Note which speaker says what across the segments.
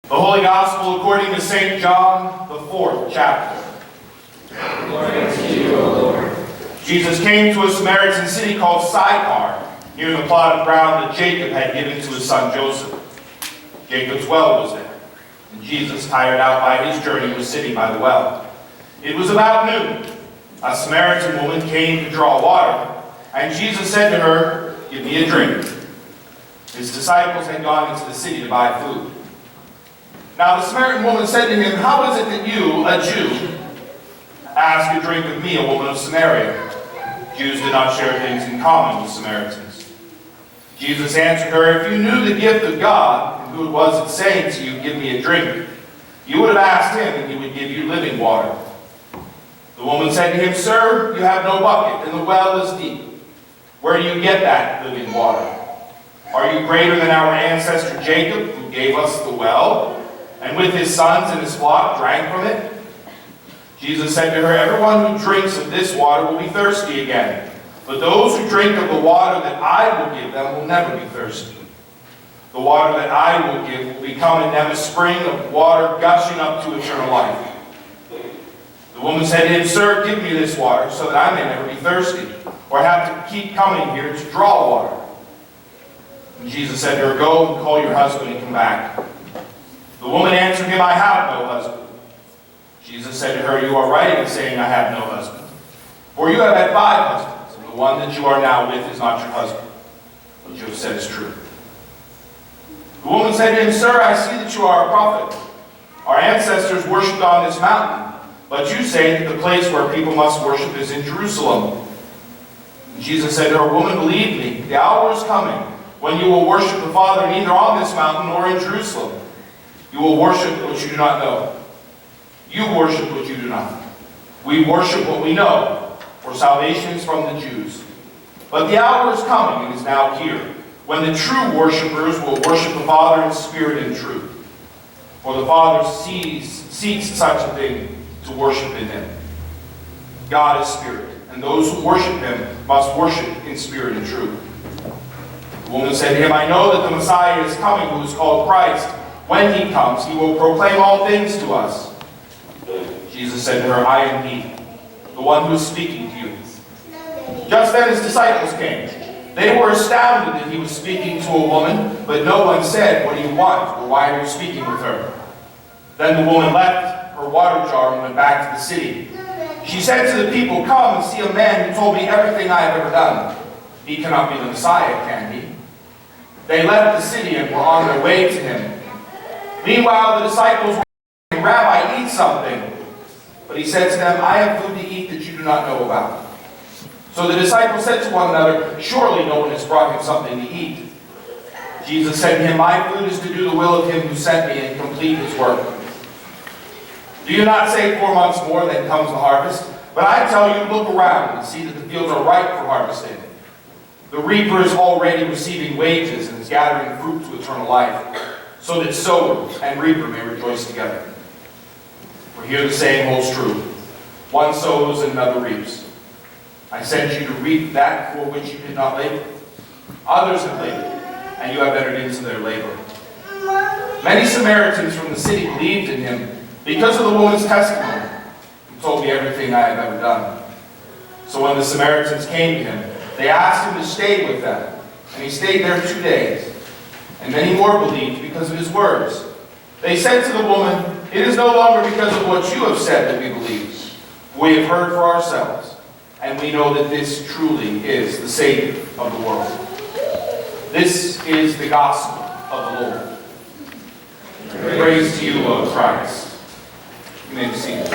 Speaker 1: The Holy Gospel according to St. John, the 4th chapter.
Speaker 2: Glory to you, O Lord.
Speaker 1: Jesus came to a Samaritan city called Sychar, near the plot of ground that Jacob had given to his son Joseph. Jacob's well was there, and Jesus, tired out by his journey, was sitting by the well. It was about noon. A Samaritan woman came to draw water, and Jesus said to her, "Give me a drink." His disciples had gone into the city to buy food. Now the Samaritan woman said to him, "How is it that you, a Jew, ask a drink of me, a woman of Samaria?" Jews did not share things in common with Samaritans. Jesus answered her, "If you knew the gift of God, and who it was that saying to you, 'Give me a drink,' you would have asked him, and he would give you living water." The woman said to him, "Sir, you have no bucket, and the well is deep. Where do you get that living water? Are you greater than our ancestor Jacob, who gave us the well, and with his sons and his flock drank from it?" Jesus said to her, "Everyone who drinks of this water will be thirsty again. But those who drink of the water that I will give them will never be thirsty. The water that I will give will become in them a spring of water gushing up to eternal life." The woman said to him, "Sir, give me this water so that I may never be thirsty, or have to keep coming here to draw water." And Jesus said to her, "Go and call your husband and come back." The woman answered him, "I have no husband." Jesus said to her, "You are right in saying, 'I have no husband.' For you have had 5 husbands, and the one that you are now with is not your husband. What you have said is true." The woman said to him, "Sir, I see that you are a prophet. Our ancestors worshipped on this mountain, but you say that the place where people must worship is in Jerusalem." And Jesus said to her, "Woman, believe me, the hour is coming when you will worship the Father neither on this mountain nor in Jerusalem. You will worship what you do not know. You worship what you do not. We worship what we know, for salvation is from the Jews. But the hour is coming, and is now here, when the true worshipers will worship the Father in spirit and truth. For the Father seeks such a thing to worship in him. God is spirit, and those who worship him must worship in spirit and truth." The woman said to him, "I know that the Messiah is coming, who is called Christ. When he comes, he will proclaim all things to us." Jesus said to her, "I am he, the one who is speaking to you." Just then his disciples came. They were astounded that he was speaking to a woman, but no one said, "What do you want?" or "Why are you speaking with her?" Then the woman left her water jar and went back to the city. She said to the people, "Come and see a man who told me everything I have ever done. He cannot be the Messiah, can he?" They left the city and were on their way to him. Meanwhile, the disciples were saying, "Rabbi, eat something." But he said to them, "I have food to eat that you do not know about." So the disciples said to one another, "Surely no one has brought him something to eat." Jesus said to him, "My food is to do the will of him who sent me and complete his work. Do you not say 4 months more, then comes the harvest? But I tell you, look around and see that the fields are ripe for harvesting. The reaper is already receiving wages and is gathering fruit to eternal life, so that sower and reaper may rejoice together. For here the saying holds true: one sows and another reaps. I sent you to reap that for which you did not labor. Others have labored, and you have entered into their labor." Many Samaritans from the city believed in him because of the woman's testimony. "He told me everything I have ever done." So when the Samaritans came to him, they asked him to stay with them, and he stayed there 2 days. And many more believed because of his words. They said to the woman, "It is no longer because of what you have said that we believe. We have heard for ourselves, and we know that this truly is the Savior of the world." This is the gospel of the Lord. Praise to you, O Christ. You may be seated.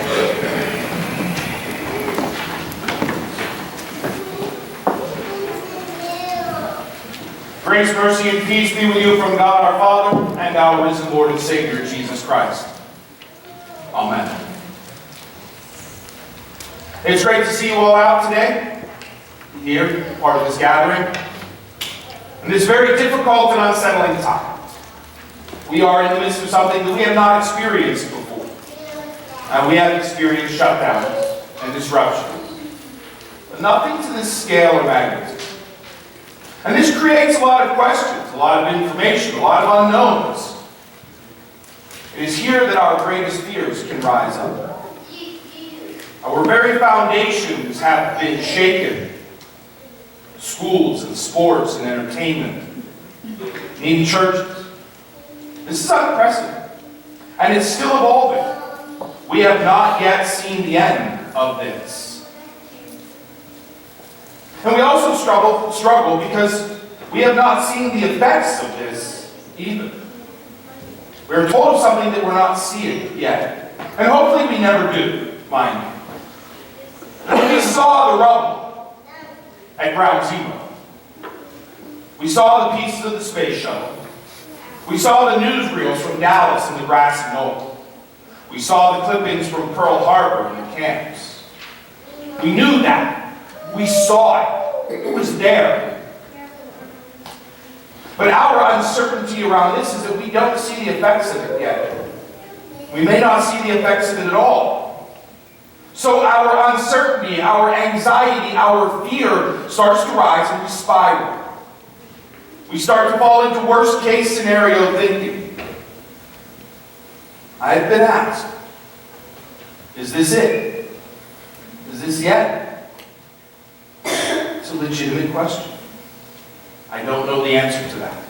Speaker 1: Grace, mercy, and peace be with you from God our Father and our risen Lord and Savior, Jesus Christ. Amen. It's great to see you all out today, here, part of this gathering, in this very difficult and unsettling time. We are in the midst of something that we have not experienced before. And we have experienced shutdowns and disruptions, but nothing to this scale or magnitude. And this creates a lot of questions, a lot of information, a lot of unknowns. It is here that our greatest fears can rise up. Our very foundations have been shaken. Schools and sports and entertainment, and even churches. This is unprecedented, and it's still evolving. We have not yet seen the end of this. And we also struggle because we have not seen the effects of this either. We're told of something that we're not seeing yet. And hopefully we never do, mind you. When we saw the rubble at Ground Zero, we saw the pieces of the space shuttle. We saw the newsreels from Dallas and the grassy knoll. We saw the clippings from Pearl Harbor and the camps. We knew that. We saw it. It was there. But our uncertainty around this is that we don't see the effects of it yet. We may not see the effects of it at all. So our uncertainty, our anxiety, our fear starts to rise and we spiral. We start to fall into worst case scenario thinking. I've been asked, is this it? Is this the end? It's a legitimate question. I don't know the answer to that.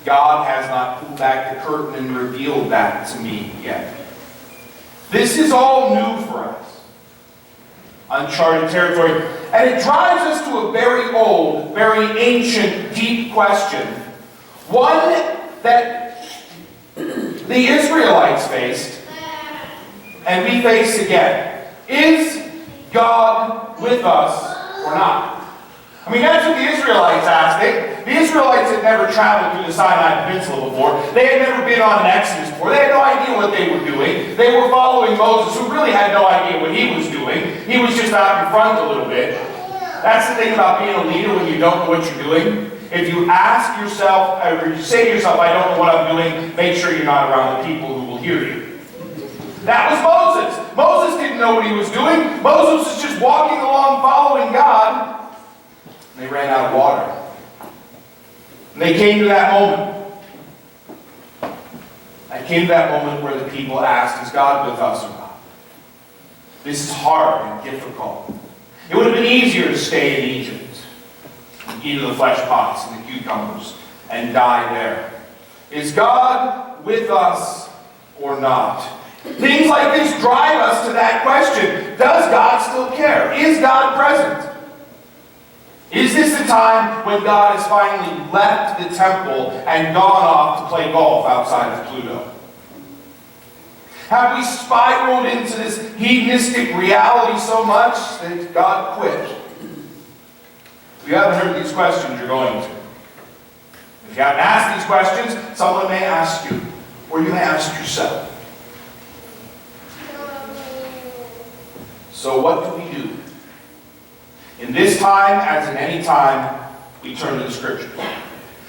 Speaker 1: God has not pulled back the curtain and revealed that to me yet. This is all new for us. Uncharted territory. And it drives us to a very old, very ancient, deep question. One that the Israelites faced, and we face again. Is God with us or not? I mean, that's what the Israelites asked. The Israelites had never traveled through the Sinai Peninsula before. They had never been on an Exodus before. They had no idea what they were doing. They were following Moses, who really had no idea what he was doing. He was just out in front a little bit. That's the thing about being a leader when you don't know what you're doing. If you ask yourself, or you say to yourself, I don't know what I'm doing, make sure you're not around the people who will hear you. That was Moses. Moses didn't know what he was doing. Moses was just walking along following God. And they ran out of water. And they came to that moment. I came to that moment where the people asked, is God with us or not? This is hard and difficult. It would have been easier to stay in Egypt, and eat of the flesh pots and the cucumbers, and die there. Is God with us or not? Things like this drive us to that question. Does God still care? Is God present? Is this the time when God has finally left the temple and gone off to play golf outside of Pluto? Have we spiraled into this hedonistic reality so much that God quit? If you haven't heard these questions, you're going to. If you haven't asked these questions, someone may ask you, or you may ask yourself. So what do we do? In this time, as in any time, we turn to the Scriptures.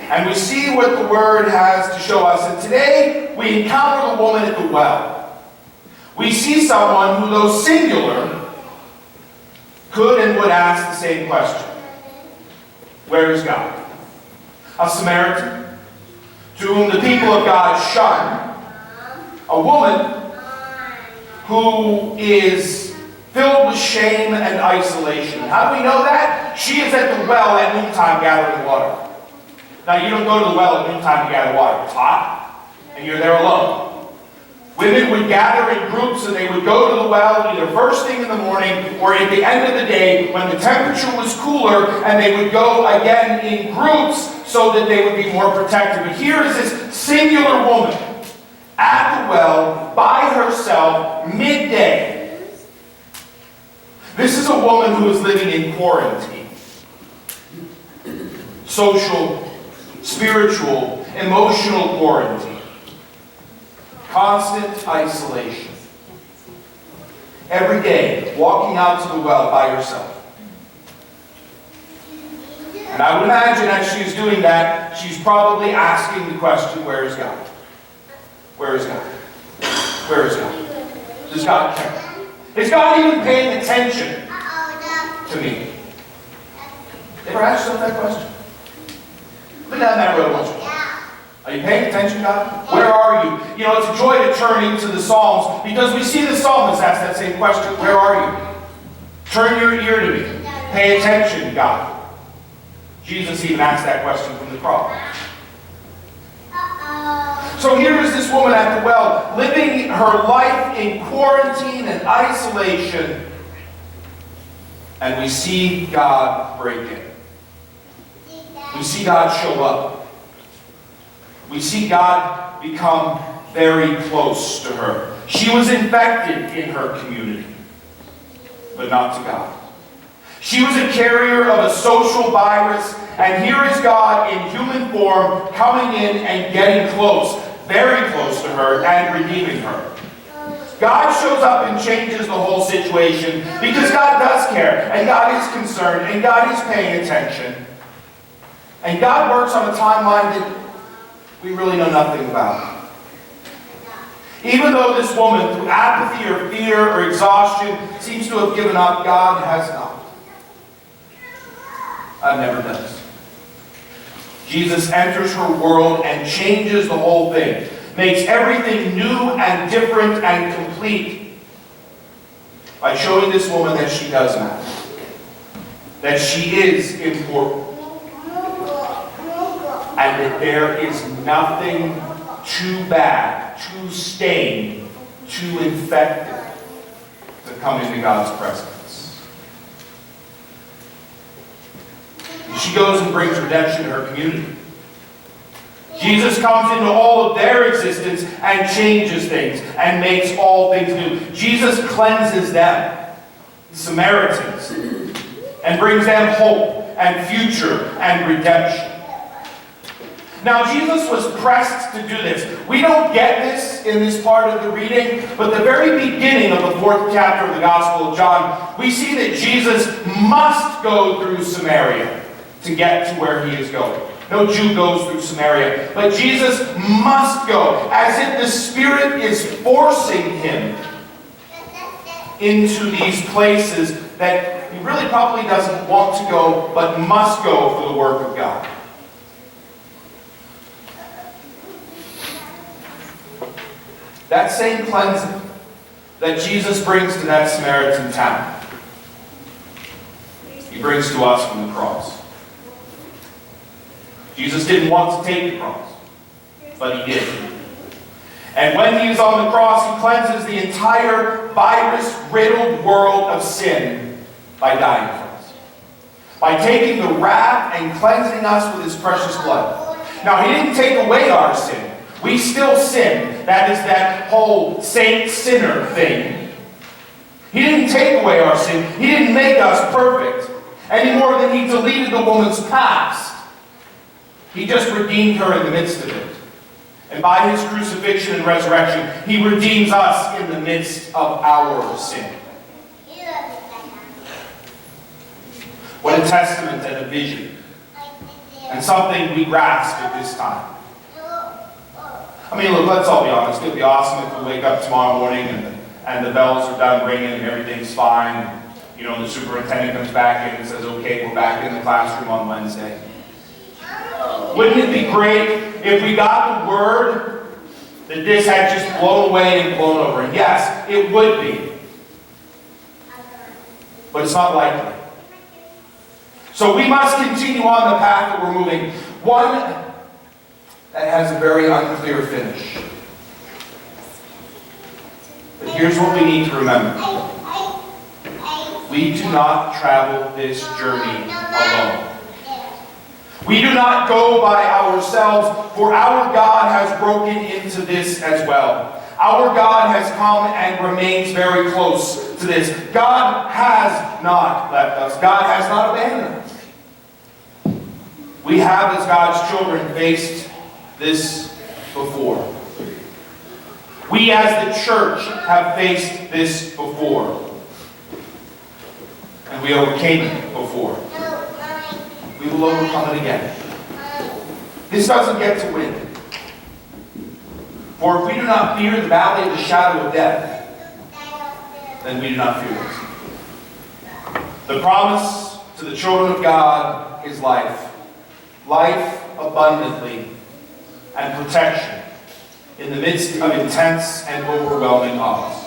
Speaker 1: And we see what the Word has to show us. And today, we encounter the woman at the well. We see someone who, though singular, could and would ask the same question. Where is God? A Samaritan, to whom the people of God shun. A woman who is filled with shame and isolation. How do we know that? She is at the well at noontime gathering water. Now, you don't go to the well at noontime to gather water. It's hot, and you're there alone. Women would gather in groups, and they would go to the well either first thing in the morning or at the end of the day when the temperature was cooler, and they would go again in groups so that they would be more protected. But here is this singular woman at the well by herself, midday. This is a woman who is living in quarantine. Social, spiritual, emotional quarantine. Constant isolation. Every day, walking out to the well by herself. And I would imagine as she's doing that, she's probably asking the question, where is God? Where is God? Where is God? Does God care? Is God even paying attention to me? Ever asked yourself that question? Look down that road once. Are you paying attention, God? Where are you? You know, it's a joy to turn into the Psalms because we see the psalmist ask that same question. Where are you? Turn your ear to me. Pay attention, God. Jesus even asked that question from the cross. So here is this woman at the well, living her life in quarantine and isolation. And we see God break in. We see God show up. We see God become very close to her. She was infected in her community, but not to God. She was a carrier of a social virus, and here is God in human form coming in and getting close, very close to her, and redeeming her. God shows up and changes the whole situation because God does care, and God is concerned, and God is paying attention. And God works on a timeline that we really know nothing about. Even though this woman, through apathy or fear or exhaustion, seems to have given up, God has not. God never does. Jesus enters her world and changes the whole thing. Makes everything new and different and complete by showing this woman that she does matter. That she is important. And that there is nothing too bad, too stained, too infected to come into God's presence. She goes and brings redemption to her community. Jesus comes into all of their existence and changes things and makes all things new. Jesus cleanses them, the Samaritans, and brings them hope and future and redemption. Now, Jesus was pressed to do this. We don't get this in this part of the reading, but the very beginning of the 4th chapter of the Gospel of John, we see that Jesus must go through Samaria to get to where he is going. No Jew goes through Samaria, but Jesus must go, as if the Spirit is forcing him into these places that he really probably doesn't want to go, but must go for the work of God. That same cleansing that Jesus brings to that Samaritan town, he brings to us from the cross. Jesus didn't want to take the cross, but he did. And when he is on the cross, he cleanses the entire virus-riddled world of sin by dying for us. By taking the wrath and cleansing us with his precious blood. Now, he didn't take away our sin. We still sin. That is that whole saint-sinner thing. He didn't take away our sin. He didn't make us perfect any more than he deleted the woman's past. He just redeemed her in the midst of it. And by his crucifixion and resurrection, he redeems us in the midst of our sin. What a testament and a vision. And something we grasp at this time. I mean, look, let's all be honest. It would be awesome if we wake up tomorrow morning and the bells are done ringing and everything's fine. And, you know, the superintendent comes back in and says, okay, we're back in the classroom on Wednesday. Wouldn't it be great if we got the word that this had just blown away and blown over? And yes, it would be. But it's not likely. So we must continue on the path that we're moving. One that has a very unclear finish. But here's what we need to remember. We do not travel this journey alone. We do not go by ourselves, for our God has broken into this as well. Our God has come and remains very close to this. God has not left us. God has not abandoned us. We have, as God's children, faced this before. We, as the church, have faced this before. And we overcame it before. We will overcome it again. This doesn't get to win. For if we do not fear the valley of the shadow of death, then we do not fear this. The promise to the children of God is life. Life abundantly. and protection in the midst of intense and overwhelming odds.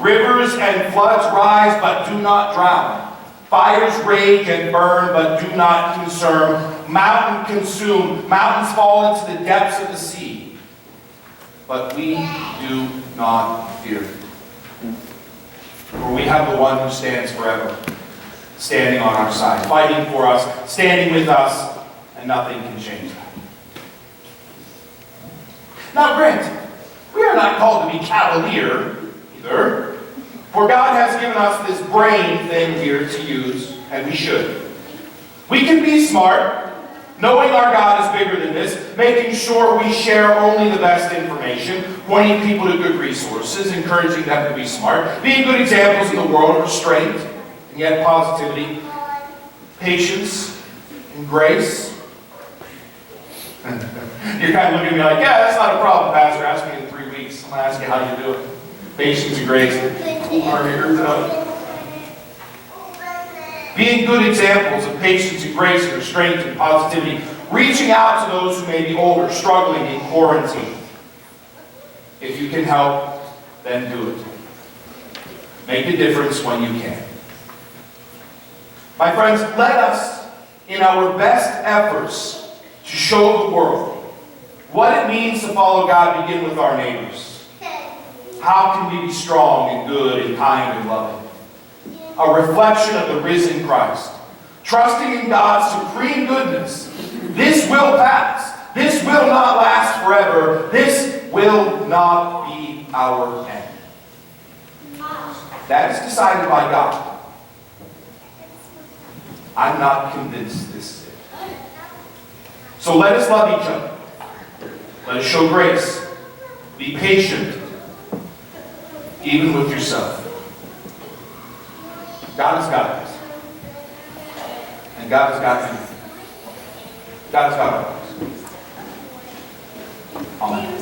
Speaker 1: Rivers and floods rise but do not drown. Fires rage and burn but do not consume. Mountains fall into the depths of the sea. But we do not fear. For we have the one who stands forever, standing on our side, fighting for us, standing with us, and nothing can change that. Now granted, we are not called to be cavalier either. For God has given us this brain thing here to use, and we should. We can be smart, knowing our God is bigger than this, making sure we share only the best information, pointing people to good resources, encouraging them to be smart, being good examples in the world of restraint, and yet positivity, patience, and grace. You're kind of looking at me like, yeah, that's not a problem, Pastor. Ask me in 3 weeks. I'm going to ask you how you do it. Patience and grace. Being good examples of patience and grace and restraint and positivity. Reaching out to those who may be older, struggling in quarantine. If you can help, then do it. Make a difference when you can. My friends, let us, in our best efforts to show the world what it means to follow God, begin with our neighbors. How can we be strong and good and kind and loving? A reflection of the risen Christ. Trusting in God's supreme goodness. This will pass. This will not last forever. This will not be our end. That is decided by God. I'm not convinced this is it. So let us love each other. Let us show grace. Be patient. Even with yourself. God has got this. And God has got you. God has got us. Amen.